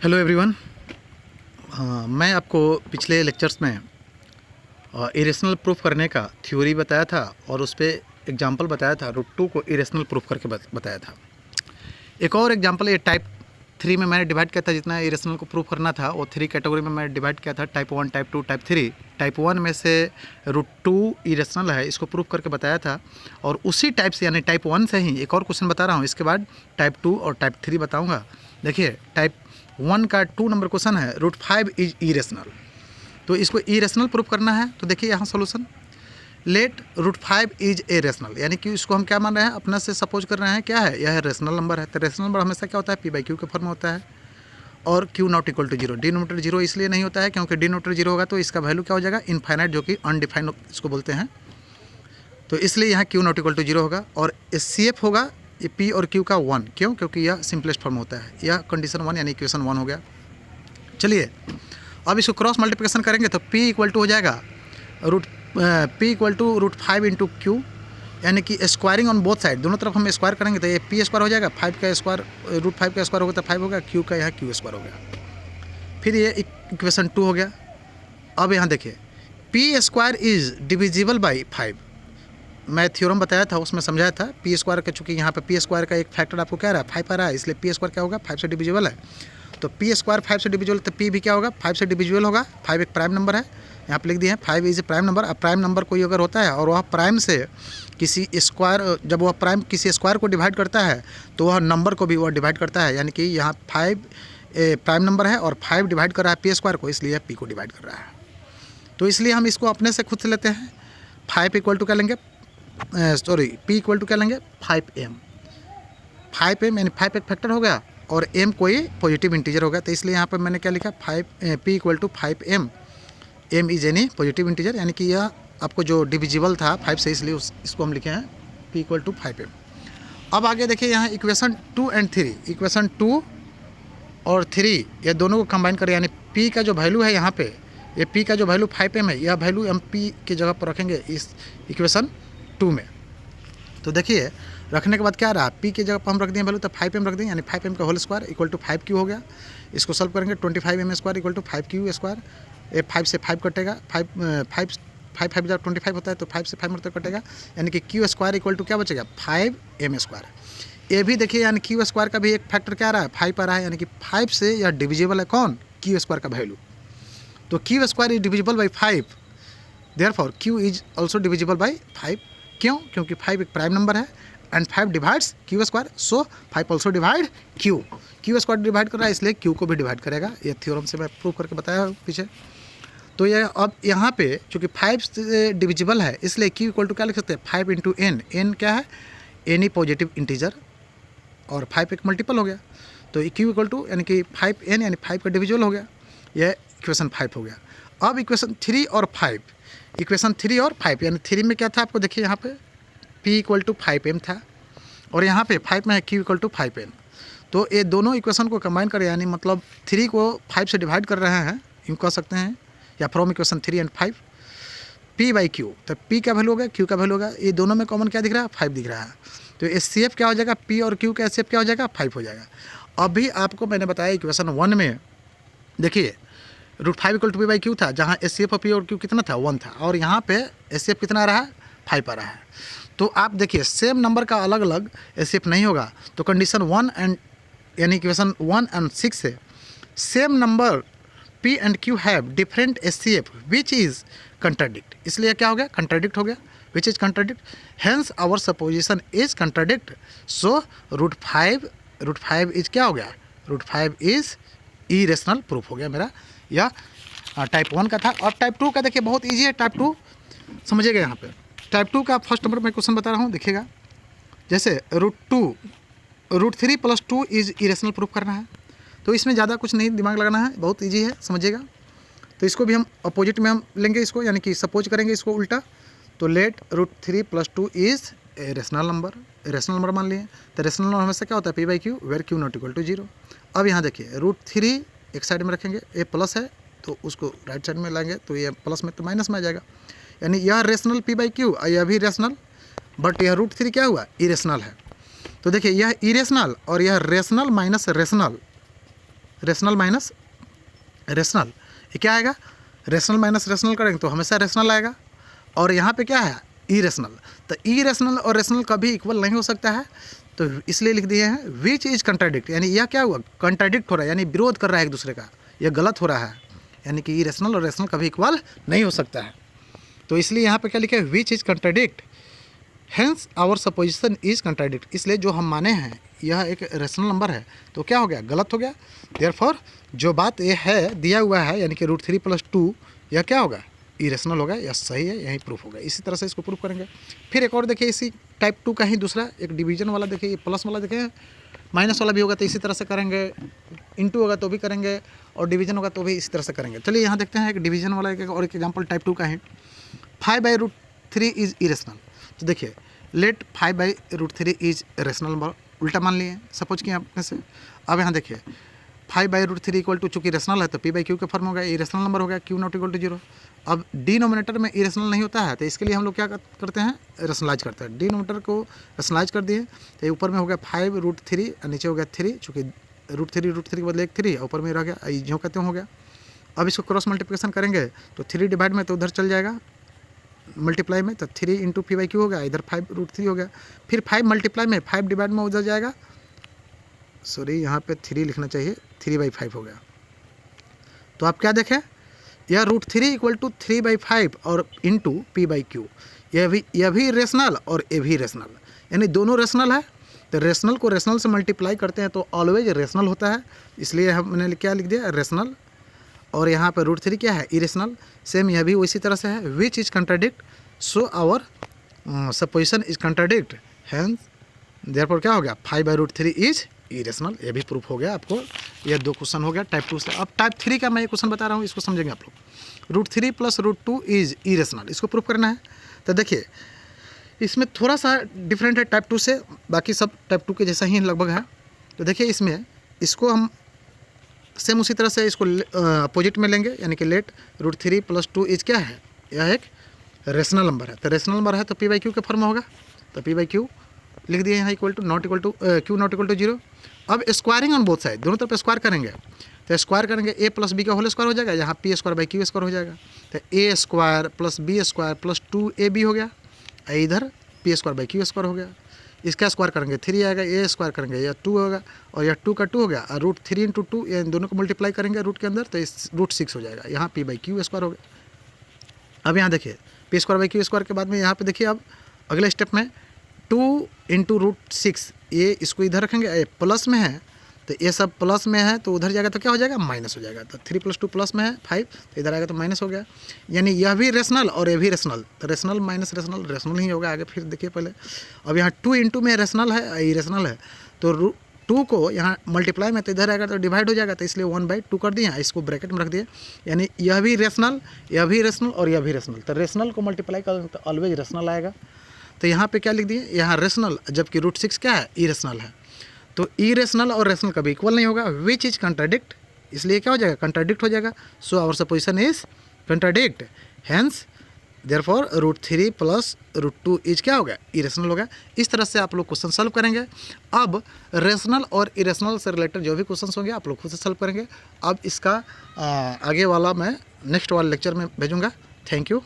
Hello everyone. मैं आपको पिछले लेक्चर्स में इरेशनल प्रूफ करने का थ्योरी बताया था और उस पर एग्जांपल बताया था। रूट 2 को इरेशनल प्रूफ करके बताया था। एक और एग्जांपल ये टाइप 3 में मैंने डिवाइड किया था। जितना इरेशनल को प्रूफ करना था वो 3 कैटेगरी में मैंने डिवाइड किया था, टाइप 1, टाइप 2, टाइप 3। टाइप 1 में से रूट 2 इरेशनल है, इसको प्रूफ करके बताया था। और उसी टाइप से यानी टाइप 1 से ही एक और क्वेश्चन बता रहा हूँ। इसके बाद टाइप 2 और टाइप 3 बताऊँगा। देखिए टाइप 1 का 2 नंबर क्वेश्चन है, रूट 5 इज इरेशनल। तो इसको इरेशनल प्रूफ करना है। तो देखिए यहाँ solution, let root 5 is a rational, यानी कि इसको हम क्या मान रहे हैं, अपना से सपोज कर रहे हैं क्या है, यह है रेशनल नंबर है। तो रेशनल नंबर हमेशा क्या होता है, p/q के फॉर्म में होता है और q not equal to 0। Denominator 0 इसलिए नहीं होता है क्योंकि डिनोमिनेटर 0 होगा तो इसका वैल्यू क्या हो जाएगा, इनफाइनाइट, जो कि अनडिफाइंड इसको बोलते हैं। तो इसलिए यहाँ q नॉट इक्वल टू 0 होगा। और CF होगा ये p और q का 1, क्यों, क्योंकि यह सिंपलेस्ट फॉर्म होता है। यह कंडीशन 1 यानी इक्वेशन 1 हो गया। चलिए अब इसको क्रॉस मल्टीप्लिकेशन करेंगे तो p इक्वल टू हो जाएगा p equal to root 5 into q, यानी कि स्क्वायरिंग ऑन बोथ साइड, दोनों तरफ हम स्क्वायर करेंगे तो ये p स्क्वायर हो जाएगा, 5 का स्क्वायर रूट 5 का स्क्वायर होगा तो 5 होगा, q का यहाँ q स्क्वायर हो गया। फिर ये इक्वेशन 2 हो गया। अब यहाँ देखिए p square is divisible by 5। मैं थ्योरम बताया था, उसमें समझाया था p स्क्वायर का, चूँकि यहाँ पे p स्क्वायर का एक फैक्टर आपको क्या रहा है, 5 आ रहा है, इसलिए p स्क्वायर क्या होगा, 5 से डिविजिबल है। तो p स्क्वायर 5 से डिविजिबल, तो p भी क्या होगा, 5 से डिविजिबल होगा। 5 एक प्राइम नंबर है, यहाँ पे लिख दिए हैं 5 इज ए प्राइम नंबर। अब प्राइम नंबर कोई अगर होता है और वह प्राइम से किसी स्क्वायर, जब वह प्राइम किसी स्क्वायर को डिवाइड करता है तो वह नंबर को भी वह डिवाइड करता है, यानी कि यहाँ 5 प्राइम नंबर है और 5 डिवाइड कर रहा है p स्क्वायर को, इसलिए p को डिवाइड कर रहा है। तो इसलिए हम इसको अपने से खुद से लेते हैं। 5 इक्वल टू क्या लेंगे, p इक्वल टू क्या लेंगे, 5m। 5m यानी 5 एक फैक्टर हो गया और m कोई पॉजिटिव इंटीजर हो गया। तो इसलिए यहाँ पर मैंने क्या लिखा, p equal to 5m, m is any positive integer, यानी कि यह आपको जो डिविजिबल था 5 से, इसलिए इसको हम लिखे हैं p इक्वल टू 5m। अब आगे देखिए यहाँ इक्वेशन 2 एंड 3, इक्वेशन 2 और 3 ये दोनों को कंबाइन करें, यानी p का जो वैल्यू है यहाँ पे, ये p का जो वैल्यू 5m है, यह वैल्यू हम p की जगह पर रखेंगे इस इक्वेशन 2 में। तो देखिए रखने के बाद क्या रहा, p की जगह पर हम रख दिए वैल्यू तो 5m रख दें, यानी 5m का whole square equal to 5q हो गया। इसको सॉल्व करेंगे 25m square equal to 5q square. ये 5 से 5 कटेगा, 5 5 जब 25 होता है तो 5 से 5 मतलब कटेगा, यानी कि q स्क्वायर इक्वल टू क्या बचेगा, 5m स्क्वायर। ये भी देखिए यानी q स्क्वायर का भी एक फैक्टर क्या आ रहा है, 5 आ रहा है, यानी कि 5 से यह डिविजिबल है कौन, q स्क्वायर का वैल्यू। तो q square is divisible by 5, therefore q is also divisible by 5। क्यों, क्योंकि 5 एक प्राइम नंबर है and 5 divides q square, so 5 also divide q square divide कर रहा है इसलिए q को भी डिवाइड करेगा। ये थ्योरम से मैं प्रूव करके बताया पीछे। तो ये अब यहाँ पे चूँकि 5 से डिविजिबल है इसलिए q इक्वल टू क्या लिख सकते हैं, 5 इंटू n। n क्या है, एनी पॉजिटिव इंटीजर, और 5 एक मल्टीपल हो गया तो q इक्वल टू यानी कि 5n यानी 5 का डिविजिबल हो गया। यह इक्वेशन 5 हो गया। अब इक्वेशन 3 और 5, इक्वेशन 3 और 5 यानी 3 में क्या था आपको देखिए यहाँ पे p इक्वल टू 5m था और यहाँ पे 5 में है q इक्वल टू 5n। तो ये दोनों इक्वेशन को कंबाइन करें, यानी मतलब 3 को 5 से डिवाइड कर रहे हैं, यूँ कह सकते हैं, या फ्रॉम इक्वेशन 3 एंड 5 p/q। तो p का वैल्यू होगा, q का वैल्यू होगा, ये दोनों में कॉमन क्या दिख रहा है, 5 दिख रहा है। तो SCF क्या हो जाएगा, p और q का SCF क्या हो जाएगा, 5 हो जाएगा। अभी आपको मैंने बताया इक्वेशन 1 में देखिए रूट 5 इक्वल टू p/q था, जहाँ SCF और p और q कितना था, 1 था, और यहाँ पे SCF कितना आ रहा है, 5 आ रहा है। तो आप देखिए सेम नंबर का अलग अलग SCF नहीं होगा, तो कंडीशन 1 एंड यानी इक्वेशन 1 एंड 6 से same number p and q have different SCF which is contradict, इसलिए क्या हो गया, कंट्राडिक्ट हो गया, which is contradict, hence our supposition is contradict. So root 5 is क्या हो गया, रूट 5 इज इरेशनल प्रूफ हो गया मेरा। या टाइप 1 का था। और टाइप 2 का देखिए बहुत ईजी है, टाइप 2 समझिएगा। यहाँ पे टाइप 2 का फर्स्ट नंबर मैं क्वेश्चन बता रहा हूँ, देखिएगा। जैसे root 3 plus 2 is irrational proof करना है, तो इसमें ज़्यादा कुछ नहीं दिमाग लगाना है, बहुत ईजी है, समझिएगा। तो इसको भी हम अपोजिट में हम लेंगे इसको, यानी कि सपोज करेंगे इसको उल्टा। तो let root 3 plus 2 is a rational number मान लिए। तो रेशनल नंबर हमेशा क्या होता है, p/q where q not equal to 0। अब यहाँ देखिए रूट 3 एक साइड में रखेंगे, ए प्लस है तो उसको राइट साइड में लाएंगे, तो ये प्लस में तो माइनस में आ जाएगा, यानी यह रेशनल p/q और यह भी रेशनल, बट यह रूट 3 क्या हुआ, इरेशनल है। तो देखिए यह इरेशनल और यह rational minus rational rational minus rational, ये क्या आएगा, रेशनल माइनस रेशनल करेंगे तो हमेशा रेशनल आएगा। और यहाँ पे क्या है, इरेशनल, तो इरेशनल और रेशनल कभी इक्वल नहीं हो सकता है, तो इसलिए लिख दिए हैं विच इज कंट्राडिक्ट, यानी यह क्या हुआ, कंट्राडिक्ट हो रहा है, यानी विरोध कर रहा है एक दूसरे का, यह गलत हो रहा है, यानी कि इरेशनल और रेशनल कभी इक्वल नहीं हो सकता है। तो इसलिए यहाँ पे क्या लिखा है, which is contradict, hence our supposition is contradict, इसलिए जो हम माने हैं यह एक रेशनल नंबर है, तो क्या हो गया, गलत हो गया। देयरफॉर जो बात ये है दिया हुआ है, यानी कि √3 + 2 यह क्या होगा, इरेशनल होगा, यह सही है, यही प्रूफ होगा। इसी तरह से इसको प्रूफ करेंगे। फिर एक और देखिए इसी टाइप 2 का ही दूसरा एक डिवीजन वाला देखिए, ये प्लस वाला देखिए, माइनस वाला भी होगा तो इसी तरह से करेंगे, इंटू होगा तो भी करेंगे, और डिवीजन होगा तो भी इसी तरह से करेंगे। चलिए यहाँ देखते हैं एक डिवीजन वाला एक और एक एग्जाम्पल टाइप 2 का है। 5/√3 इज इरेशनल, तो देखिए लेट 5/√3 इज रेशनल नंबर, उल्टा मान लिए सपोज किया आपने से। अब यहाँ देखिए 5/√3 = चूँकि रेशनल है तो p/q के फॉर्म हो गया, इरेशनल नंबर हो गया, q ≠ 0। अब डिनोमिनेटर में इरेशनल नहीं होता है, तो इसके लिए हम लोग क्या करते हैं, रेशनलाइज करते हैं। डिनोमिनेटर को रेशनलाइज कर दिए तो ऊपर में हो गया 5√3 और नीचे हो गया 3, चूँकि √3 के बदले एक 3 ऊपर में रह गया, जो कहते हो गया। अब इसको क्रॉस मल्टीप्लिकेशन करेंगे तो 3 डिवाइड में तो उधर चल जाएगा, मल्टीप्लाई में तो 3 × p/q हो गया, इधर 5√3 हो गया। फिर 5 मल्टीप्लाई में 5 डिवाइड में उधर जाएगा, सॉरी यहाँ पे 3 लिखना चाहिए, 3/5 हो गया। तो आप क्या देखें, यह √3 = 3/5 और इंटू p/q, यह भी रेशनल और ये भी रेशनल, यानी दोनों रेशनल है। तो रेशनल को रेशनल से मल्टीप्लाई करते हैं तो ऑलवेज रेशनल होता है, इसलिए हमने क्या लिख दिया, रेशनल। और यहाँ पे √3 क्या है, इरेशनल। सेम यह भी उसी तरह से है, which is contradict, so our supposition is contradict, hence therefore क्या हो गया, 5/√3 इज इरेशनल। ये भी प्रूफ हो गया आपको। यह 2 क्वेश्चन हो गया टाइप 2 से। अब टाइप 3 का मैं ये क्वेश्चन बता रहा हूँ, इसको समझेंगे आप लोग। √3 + √2 इज इरेशनल, इसको प्रूफ करना है। तो देखिए इसमें थोड़ा सा डिफरेंट है टाइप 2 से, बाकी सब टाइप 2 के जैसा ही लगभग है। तो देखिए इसमें इसको हम सेम उसी तरह से इसको अपोजिट में लेंगे, यानी कि लेट √3 + 2 इज क्या है, यह एक रेशनल नंबर है। तो रेशनल नंबर है तो p/q के फॉर्म होगा, तो p/q लिख दिए यहाँ q ≠ 0। अब स्क्वायरिंग ऑन बोथ साइड, दोनों तरफ स्क्वायर करेंगे, तो स्क्वायर करेंगे a + b का होल स्क्वायर हो जाएगा, यहाँ p² / q² हो जाएगा। तो a² + b² + 2ab हो गया, इधर p² / q² हो गया। इसका स्क्वायर करेंगे 3 आएगा, a स्क्वायर करेंगे यह 2 होगा, और यह 2 का 2 हो गया, और √3 × 2 ये दोनों को मल्टीप्लाई करेंगे रूट के अंदर तो इस √6 हो जाएगा, यहाँ p/q² हो गया। अब यहाँ देखिए p² / q² के बाद में यहाँ पे देखिए अब अगले स्टेप में 2 × √6, ये इसको इधर रखेंगे, ये प्लस में है तो ये सब प्लस में है, तो उधर जाएगा तो क्या हो जाएगा, माइनस हो जाएगा। तो 3 + 2 प्लस में है 5, तो इधर आएगा तो माइनस हो गया, यानी यह भी रेशनल और ये भी रेशनल। तो रेशनल माइनस रेशनल रेशनल ही होगा आगे। फिर देखिए पहले, अब यहाँ 2 × में रेशनल है, इरेशनल है, तो 2 को यहाँ मल्टीप्लाई में तो इधर आएगा तो डिवाइड हो जाएगा, तो इसलिए 1/2 कर दिए, इसको ब्रैकेट में रख दिए, यानी यह भी रेशनल, यह भी रेशनल और यह भी रेशनल। तो रेशनल को मल्टीप्लाई करें तो ऑलवेज रेशनल आएगा। तो यहाँ पे क्या लिख दिए, यहाँ रेशनल, जबकि √6 क्या है, इरेशनल है। तो इरेशनल और रेशनल कभी इक्वल नहीं होगा, विच इज कंट्राडिक्ट, इसलिए क्या हो जाएगा, कंट्राडिक्ट हो जाएगा। So our supposition is contradict, hence therefore √3 + √2 is क्या होगा, इरेशनल होगा। इस तरह से आप लोग क्वेश्चन सॉल्व करेंगे। अब रेशनल और इरेशनल से रिलेटेड जो भी क्वेश्चन होंगे आप लोग खुद से सॉल्व करेंगे। अब इसका आगे वाला मैं नेक्स्ट वाले लेक्चर में भेजूँगा। Thank you.